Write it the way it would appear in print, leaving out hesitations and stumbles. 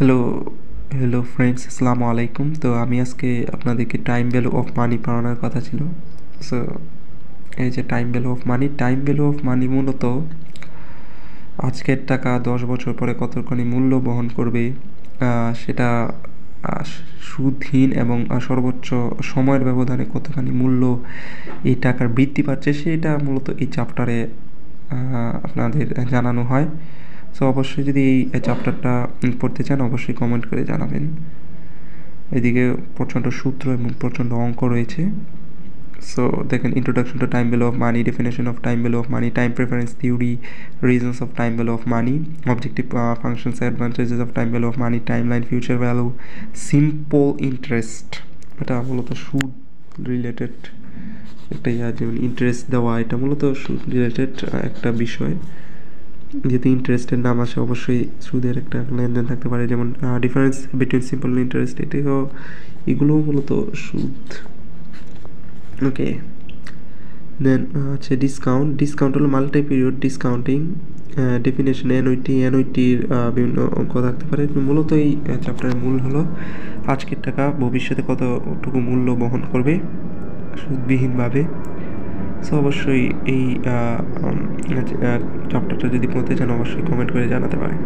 Hello hello friends, আসসালামু আলাইকুম। তো আমি আজকে আপনাদেরকে টাইম ভ্যালু অফ মানি পড়ানোর কথা ছিল। সো এই যে টাইম ভ্যালু অফ মানি মূলত আজকের টাকা 10 বছর পরে কতখানি মূল্য বহন করবে, সেটা আহ, সুদহীন এবং সর্বোচ্চ সময়ের ব্যবধানে কতখানি মূল্য এই টাকার বৃদ্ধি পাচ্ছে, সেটা মূলত এই চ্যাপ্টারে আপনাদের জানানো হয়। সো অবশ্যই যদি এই চ্যাপ্টারটা পড়তে চান অবশ্যই কমেন্ট করে জানাবেন। এদিকে প্রচণ্ড সূত্র এবং প্রচণ্ড অঙ্ক রয়েছে। সো দেখেন, introduction to time value of money, definition of time value of money, time preference theory, reasons of time value of money, objective functions, advantages of time value of money, time line, future value, simple interest. এটা মূলত সুদ related একটা যেমন interest দেওয়া, এটা মূলত সুদ related একটা বিষয়। যেহেতু ইন্টারেস্টের নাম আসে অবশ্যই সুদের একটা লেনদেন থাকতে পারে, যেমন ডিফারেন্স বিটুইন সিম্পল ইন্টারেস্ট, এগুলোও মূলত সুদ। ওকে, দেন হচ্ছে ডিসকাউন্ট হলো মাল্টি পিরিয়ড ডিসকাউন্টিং। ডেফিনেশন এনওইটির বিভিন্ন অঙ্ক থাকতে পারে। মূলত এই চ্যাপ্টারের মূল হলো আজকের টাকা ভবিষ্যতে কতটুকু মূল্য বহন করবে সুদবিহীনভাবে। সো অবশ্যই এই চ্যাপ্টারটা যদি পড়তে চান অবশ্যই কমেন্ট করে জানাতে পারেন।